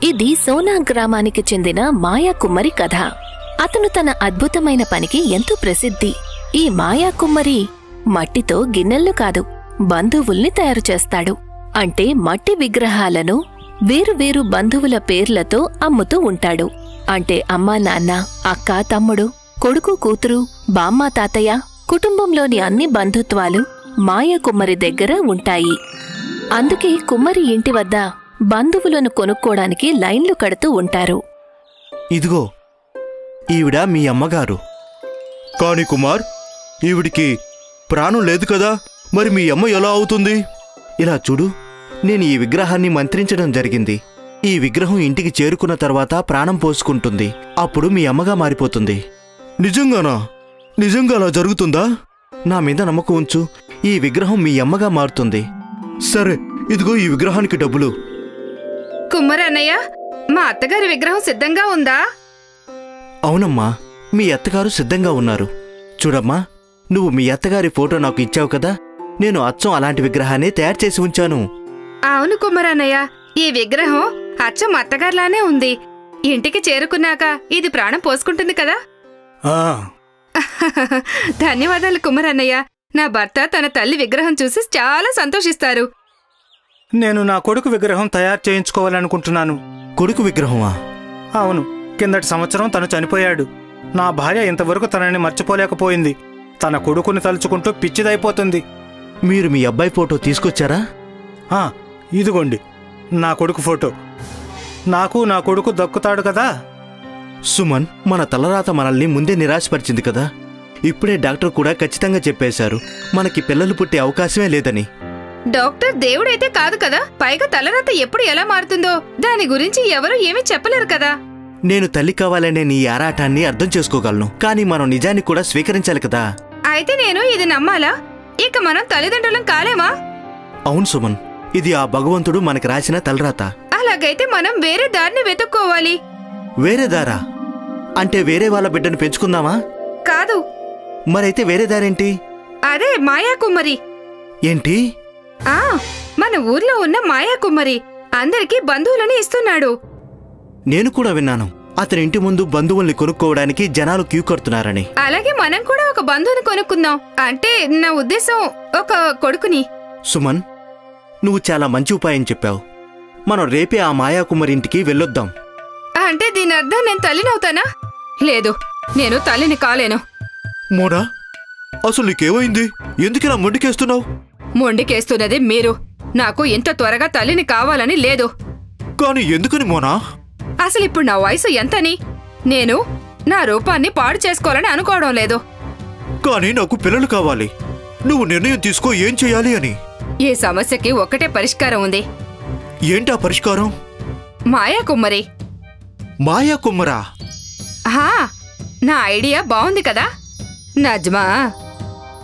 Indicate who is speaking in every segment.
Speaker 1: ఇది సోనా గ్రామానికి చెందిన మాయా కుమ్మరి కథ. అతను తన అద్భుతమైన పనికి ఎంతో ప్రసిద్ధి. ఈ మాయా కుమ్మరి మట్టితో గిన్నెల్ని కాదు, బంధువుల్ని తయారు చేస్తాడు. అంటే మట్టి విగ్రహాలను వేరువేరు బంధువుల పేర్లతో అమ్ముతూ ఉంటాడు. అంటే అమ్మా నాన్న, అక్క తమ్ముడు, కొడుకు కూతురు, బామ్మ తాతయ్య, కుటుంబంలోని అన్ని బంధుత్వాలు మాయా కుమ్మరి దగ్గర ఉంటాయి. అందుకే కుమ్మరి ఇంటి వద్ద బంధువులను కొనుక్కోడానికి లైన్లు కడుతూ ఉంటారు.
Speaker 2: ఇదిగో, ఈవిడ మీ అమ్మగారు. కాని కుమార్, ఈవిడికి ప్రాణం లేదు కదా, మరి మీ అమ్మ ఎలా అవుతుంది? ఇలా చూడు, నేను ఈ విగ్రహాన్ని మంత్రించడం జరిగింది. ఈ విగ్రహం ఇంటికి చేరుకున్న తర్వాత ప్రాణం పోసుకుంటుంది. అప్పుడు మీ అమ్మగా మారిపోతుంది. నిజంగానా? నిజంగా అలా జరుగుతుందా? నా మీద నమ్మకం ఉంచు, ఈ విగ్రహం మీ అమ్మగా మారుతుంది. సరే, ఇదిగో ఈ విగ్రహానికి డబ్బులు.
Speaker 3: కుమ్మరన్నయ్య, మా అత్తగారి విగ్రహం సిద్ధంగా ఉందా?
Speaker 2: అవునమ్మా, మీ అత్తగారు సిద్ధంగా ఉన్నారు. చూడమ్మా, నువ్వు మీ అత్తగారి ఫోటో నాకు ఇచ్చావు కదా, నేను అచ్చం అలాంటి విగ్రహాన్ని తయారు చేసి ఉంచాను.
Speaker 3: అవును కుమ్మరన్నయ్య, ఈ విగ్రహం అచ్చం అత్తగారిలానే ఉంది. ఇంటికి చేరుకున్నాక ఇది ప్రాణం పోసుకుంటుంది కదా. ధన్యవాదాలు కుమ్మరన్నయ్య. నా భర్త తన తల్లి విగ్రహం చూసి చాలా సంతోషిస్తారు.
Speaker 4: నేను నా కొడుకు విగ్రహం తయారు చేయించుకోవాలనుకుంటున్నాను.
Speaker 2: కొడుకు విగ్రహమా?
Speaker 4: అవును, కిందటి సంవత్సరం తను చనిపోయాడు. నా భార్య ఇంతవరకు తనని మర్చిపోలేకపోయింది. తన కొడుకుని తలుచుకుంటూ పిచ్చిదైపోతుంది.
Speaker 2: మీరు మీ అబ్బాయి ఫోటో తీసుకొచ్చారా?
Speaker 4: ఇదిగోండి నా కొడుకు ఫోటో. నాకు నా కొడుకు దక్కుతాడు కదా.
Speaker 2: సుమన్, మన తలరాత మనల్ని ముందే నిరాశపరిచింది కదా. ఇప్పుడే డాక్టర్ కూడా ఖచ్చితంగా చెప్పేశారు, మనకి పిల్లలు పుట్టే అవకాశమే లేదని.
Speaker 3: డాక్టర్ దేవుడైతే కాదు కదా, పైగా తలరాత ఎప్పుడు ఎలా మారుతుందో దాని గురించి ఎవరూ ఏమీ చెప్పలేరు కదా.
Speaker 2: నేను తల్లి కావాలనే నీ ఆరాటాన్ని అర్థం చేసుకోగలను, కానీ మనం నిజాన్ని కూడా స్వీకరించాలి కదా.
Speaker 3: అయితే నేను ఇది నమ్మాలా? ఇక మనం తల్లిదండ్రులం కాలేమా?
Speaker 2: అవును సుమన్, ఇది ఆ భగవంతుడు మనకి రాసిన తలరాత.
Speaker 3: అలాగైతే మనం వేరే దారిని వెతుక్కోవాలి.
Speaker 2: వేరే దారా? అంటే వేరే వాళ్ళ బిడ్డను పెంచుకుందామా?
Speaker 3: కాదు.
Speaker 2: మరైతే వేరే దారేంటి?
Speaker 3: అదే మాయా కుమ్మరి.
Speaker 2: ఏంటి?
Speaker 3: మన ఊర్లో ఉన్న మాయా కుమ్మరి అందరికీ బంధువులని ఇస్తున్నాడు.
Speaker 2: నేను కూడా విన్నాను, అతని ఇంటి ముందు బంధువుల్ని కొనుక్కోవడానికి జనాలు క్యూ కడుతున్నారని.
Speaker 3: అలాగే మనం కూడా ఒక బంధువుని కొనుక్కుందాం. అంటే నా ఉద్దేశం, ఒక కొడుకుని.
Speaker 2: సుమన్, నువ్వు చాలా మంచి ఉపాయం చెప్పావు. మనం రేపే ఆ మాయాకుమారి ఇంటికి వెళ్ళొద్దాం.
Speaker 3: అంటే దీని అర్థం నేను తల్లినవుతానా? లేదు, నేను తల్లిని కాలేను.
Speaker 2: మోనా, అసలు నీకేమైంది? ఎందుకిలా మొండికేస్తున్నావు?
Speaker 3: మొండికేస్తున్నది మీరు. నాకు ఇంత త్వరగా తల్లిని కావాలని లేదు.
Speaker 2: కానీ ఎందుకని మోనా?
Speaker 3: అసలు ఇప్పుడు నా వయసు ఎంతని? నేను నా రూపాన్ని పాడు చేసుకోవాలని అనుకోవడం లేదు.
Speaker 2: కానీ నాకు పిల్లలు కావాలి. నువ్వు నిర్ణయం తీసుకో, ఏం చెయ్యాలి అని.
Speaker 3: ఈ సమస్యకి ఒక్కటే పరిష్కారం ఉంది.
Speaker 2: ఏంటా పరిష్కారం?
Speaker 3: మాయా కుమ్మరి.
Speaker 2: మాయా కుమ్మరా?
Speaker 3: నా ఐడియా బాగుంది కదా. నజ్మా,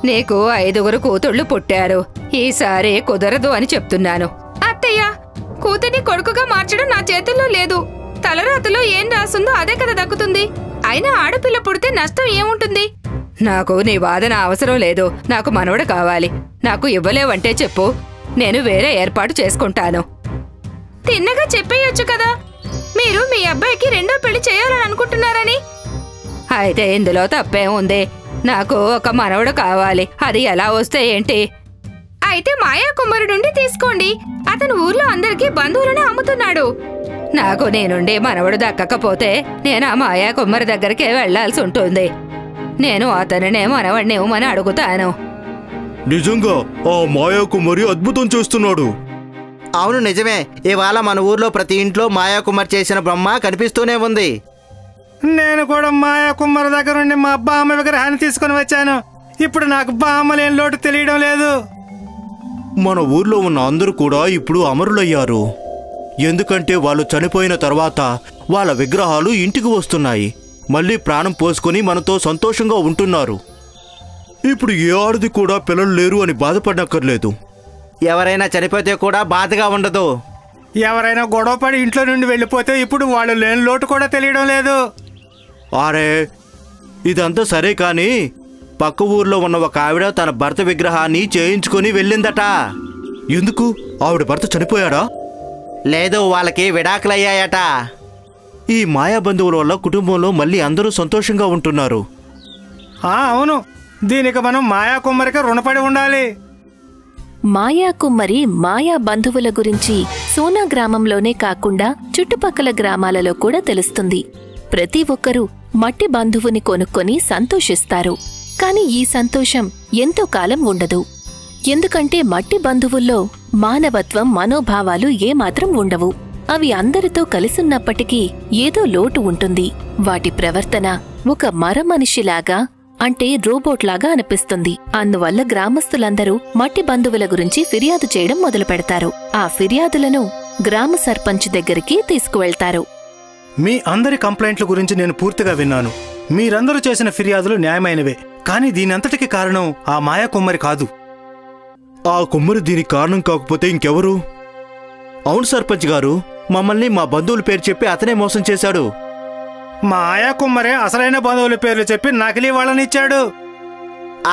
Speaker 3: నీకు 5 కూతుళ్లు పుట్టారు. ఈసారి కుదరదు అని చెప్తున్నాను. అత్తయ్య, కూతుర్ని కొడుకుగా మార్చడం నా చేతుల్లో లేదు. తలరాతలో ఏం రాసుందో అదే కదా దక్కుతుంది. అయినా ఆడపిల్ల పుడితే నష్టం ఏముంటుంది? నాకు నీ వాదన అవసరం లేదు. నాకు మనవడు కావాలి. నాకు ఇవ్వలేవంటే చెప్పు, నేను వేరే ఏర్పాటు చేసుకుంటాను. తిన్నగా చెప్పేయొచ్చు కదా, మీరు మీ అబ్బాయికి రెండో పెళ్లి చేయాలని అనుకుంటున్నారని. అయితే ఇందులో తప్పేం ఉంది? నాకు ఒక మనవడు కావాలి. అది ఎలా వస్తే ఏంటి? అయితే మాయా కుమ్మరి నుండి తీసుకోండి. అతను ఊర్లో అందరికీ బంధువులను అమ్ముతున్నాడు. నాకు నీ నుండి మనవడు దక్కకపోతే నేను ఆ మాయా కుమ్మరి దగ్గరికి వెళ్లాల్సి ఉంటుంది. నేను అతనినే మనవడిని ఇవ్వమని అడుగుతాను.
Speaker 2: నిజంగా ఆ మాయా కుమారి అద్భుతం చేస్తున్నాడు.
Speaker 5: అవును, నిజమే. ఇవాళ మన ఊర్లో ప్రతి ఇంట్లో మాయాకుమారి చేసిన బొమ్మ కనిపిస్తూనే ఉంది.
Speaker 4: నేను కూడా మాయా కుమ్మరి దగ్గర నుండి మా బామ్మ విగ్రహాన్ని తీసుకుని వచ్చాను. ఇప్పుడు నాకు బామ్మ లేని లోటు తెలియడం లేదు.
Speaker 2: మన ఊర్లో ఉన్న అందరూ కూడా ఇప్పుడు అమరులయ్యారు. ఎందుకంటే వాళ్ళు చనిపోయిన తర్వాత వాళ్ళ విగ్రహాలు ఇంటికి వస్తున్నాయి. మళ్ళీ ప్రాణం పోసుకొని మనతో సంతోషంగా ఉంటున్నారు. ఇప్పుడు ఏ ఆడది కూడా పిల్లలు లేరు అని బాధపడక్కర్లేదు.
Speaker 5: ఎవరైనా చనిపోతే కూడా బాధగా ఉండదు.
Speaker 4: ఎవరైనా గొడవపడి ఇంట్లో నుండి వెళ్ళిపోతే ఇప్పుడు వాళ్ళు లేని లోటు కూడా తెలియడం లేదు.
Speaker 2: అరే, ఇదంతా సరే కానీ పక్క ఊర్లో ఉన్న ఒక ఆవిడ తన భర్త విగ్రహాన్ని చేయించుకొని వెళ్ళిందట. ఎందుకు? ఆవిడ భర్త చనిపోయాడా?
Speaker 5: లేదు, వాళ్ళకి విడాకులయ్యాయట.
Speaker 2: ఈ మాయా బంధువుల వల్ల కుటుంబంలో మళ్ళీ అందరూ సంతోషంగా ఉంటున్నారు.
Speaker 4: అవును, దీనికి మనం మాయా కుమ్మరికి రుణపడి ఉండాలి.
Speaker 1: మాయా కుమ్మరి మాయా బంధువుల గురించి సోనా గ్రామంలోనే కాకుండా చుట్టుపక్కల గ్రామాలలో కూడా తెలుస్తుంది. ప్రతి ఒక్కరూ మట్టి బంధువుని కొనుక్కొని సంతోషిస్తారు. కాని ఈ సంతోషం ఎంతో కాలం ఉండదు. ఎందుకంటే మట్టి బంధువుల్లో మానవత్వం, మనోభావాలు ఏమాత్రం ఉండవు. అవి అందరితో కలిసున్నప్పటికీ ఏదో లోటు ఉంటుంది. వాటి ప్రవర్తన ఒక మరమనిషిలాగా, అంటే రోబోట్లాగా అనిపిస్తుంది. అందువల్ల గ్రామస్తులందరూ మట్టి బంధువుల గురించి ఫిర్యాదు చేయడం మొదలు పెడతారు. ఆ ఫిర్యాదులను గ్రామ సర్పంచ్ దగ్గరికి తీసుకువెళ్తారు.
Speaker 4: మీ అందరి కంప్లైంట్ల గురించి నేను పూర్తిగా విన్నాను. మీరందరూ చేసిన ఫిర్యాదులు న్యాయమైనవే. కానీ దీనంతటికి కారణం ఆ మాయా కుమ్మరి కాదు.
Speaker 2: ఆ కుమ్మరి దీనికి కారణం కాకపోతే ఇంకెవరు? అవును సర్పంచ్ గారు, మమ్మల్ని మా బంధువుల పేరు చెప్పి అతనే మోసం చేశాడు.
Speaker 4: మాయా కుమ్మరే అసలైన బంధువుల పేర్లు చెప్పి నకిలీ వాళ్ళని ఇచ్చాడు.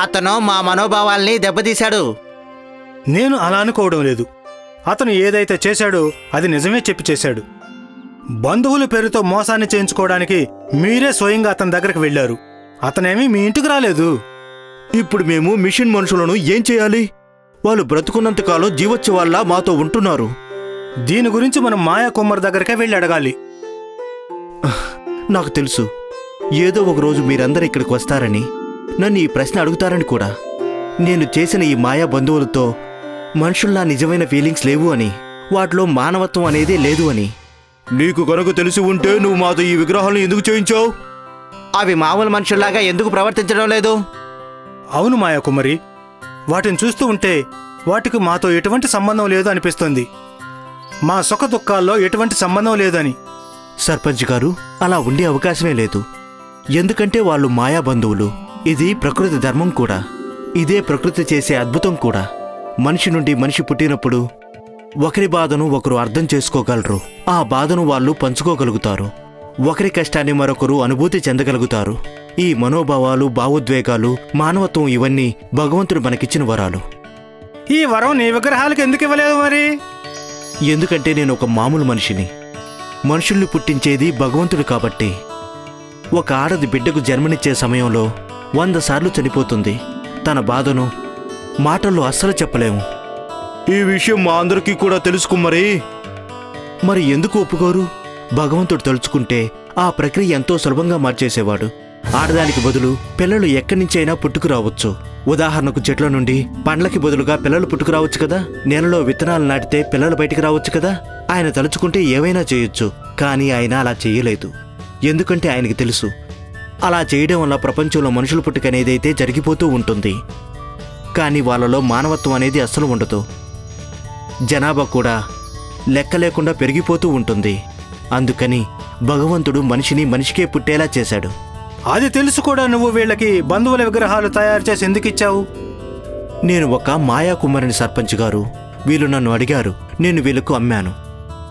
Speaker 5: అతను మా మనోభావాల్ని దెబ్బతీశాడు.
Speaker 4: నేను అలా అనుకోవడం లేదు. అతను ఏదైతే చేశాడో అది నిజమే చెప్పి చేశాడు. బంధువుల పేరుతో మోసాన్ని చేయించుకోవడానికి మీరే స్వయంగా అతని దగ్గరికి వెళ్లారు. అతనేమీ మీ ఇంటికి రాలేదు.
Speaker 2: ఇప్పుడు మేము మిషన్ మనుషులను ఏం చేయాలి? వాళ్ళు బ్రతుకున్నంతకాలం జీవోత్సవాల్లా మాతో ఉంటున్నారు.
Speaker 4: దీని గురించి మనం మాయా కుమ్మరి దగ్గరికే వెళ్ళి అడగాలి.
Speaker 2: నాకు తెలుసు, ఏదో ఒకరోజు మీరందరూ ఇక్కడికి వస్తారని, నన్ను ఈ ప్రశ్న అడుగుతారని కూడా. నేను చేసిన ఈ మాయా బంధువులతో మనుషుల్లా నిజమైన ఫీలింగ్స్ లేవు అని, వాటిలో మానవత్వం అనేదే లేదు అని. నీకు కనుక తెలిసి ఉంటే నువ్వు మాతో ఈ విగ్రహాలను ఎందుకు చేయించావు?
Speaker 5: అవి మామూలు మనుషుల్లాగా ఎందుకు ప్రవర్తించడం లేదు?
Speaker 4: అవును మాయా కుమ్మరి, వాటిని చూస్తూ ఉంటే వాటికి మాతో ఎటువంటి సంబంధం లేదు అనిపిస్తుంది. మా సుఖ దుఃఖాల్లో ఎటువంటి సంబంధం లేదని.
Speaker 2: సర్పంచ్ గారు, అలా ఉండే అవకాశమే లేదు. ఎందుకంటే వాళ్ళు మాయా బంధువులు. ఇది ప్రకృతి ధర్మం కూడా. ఇదే ప్రకృతి చేసే అద్భుతం కూడా. మనిషి నుండి మనిషి పుట్టినప్పుడు ఒకరి బాధను ఒకరు అర్థం చేసుకోగలరు. ఆ బాధను వాళ్ళు పంచుకోగలుగుతారు. ఒకరి కష్టాన్ని మరొకరు అనుభూతి చెందగలుగుతారు. ఈ మనోభావాలు, భావోద్వేగాలు, మానవత్వం ఇవన్నీ భగవంతుడు మనకిచ్చిన వరాలు.
Speaker 4: ఈ వరం నీ విగ్రహాలకు ఎందుకు ఇవ్వలేదు మరి?
Speaker 2: ఎందుకంటే నేను ఒక మామూలు మనిషిని. మనుషుల్ని పుట్టించేది భగవంతుడు కాబట్టి. ఒక ఆడది బిడ్డకు జన్మనిచ్చే సమయంలో 100 సార్లు చనిపోతుంది. తన బాధను మాటల్లో అస్సలు చెప్పలేము. ఈ విషయం మా అందరికీ కూడా తెలుసుకుమ్మరి. మరి ఎందుకు ఒప్పుకోరు? భగవంతుడు తలుచుకుంటే ఆ ప్రక్రియ ఎంతో సులభంగా మార్చేసేవాడు. ఆడదానికి బదులు పిల్లలు ఎక్కడి నుంచైనా పుట్టుకురావచ్చు. ఉదాహరణకు చెట్ల నుండి పండ్లకి బదులుగా పిల్లలు పుట్టుకురావచ్చు కదా. నేలలో విత్తనాలు నాటితే పిల్లలు బయటికి రావచ్చు కదా. ఆయన తలుచుకుంటే ఏవైనా చేయొచ్చు. కానీ ఆయన అలా చేయలేదు. ఎందుకంటే ఆయనకి తెలుసు, అలా చేయడం వల్ల ప్రపంచంలో మనుషుల పుట్టుకనేదైతే జరిగిపోతూ ఉంటుంది. కానీ వాళ్ళలో మానవత్వం అనేది అస్సలు ఉండదు. జనాభా కూడా లెక్క లేకుండా పెరిగిపోతూ ఉంటుంది. అందుకని భగవంతుడు మనిషిని మనిషికే పుట్టేలా చేశాడు.
Speaker 4: అది తెలుసు కూడా నువ్వు వీళ్ళకి బంధువుల విగ్రహాలు తయారు చేసి ఎందుకు ఇచ్చావు?
Speaker 2: నేను ఒక మాయా కుమ్మరిని సర్పంచ్ గారు. వీళ్ళు నన్ను అడిగారు, నేను వీళ్ళకు అమ్మాను.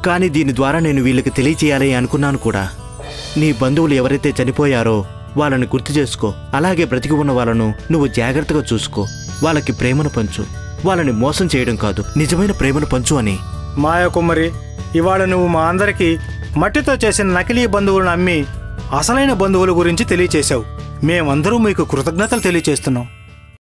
Speaker 2: కానీ దీని ద్వారా నేను వీళ్ళకి తెలియచేయాలి అనుకున్నాను కూడా. నీ బంధువులు ఎవరైతే చనిపోయారో వాళ్ళని గుర్తు చేసుకో. అలాగే బ్రతికి ఉన్న వాళ్ళను నువ్వు జాగ్రత్తగా చూసుకో. వాళ్ళకి ప్రేమను పంచు. వాళ్ళని మోసం చేయడం కాదు, నిజమైన ప్రేమను పంచు అని.
Speaker 4: మాయా కుమ్మరి, ఇవాళ నువ్వు మా అందరికీ మట్టితో చేసిన నకిలీ బంధువులను అమ్మి అసలైన బంధువుల గురించి తెలియచేశావు. మేమందరూ మీకు కృతజ్ఞతలు తెలియచేస్తున్నాం.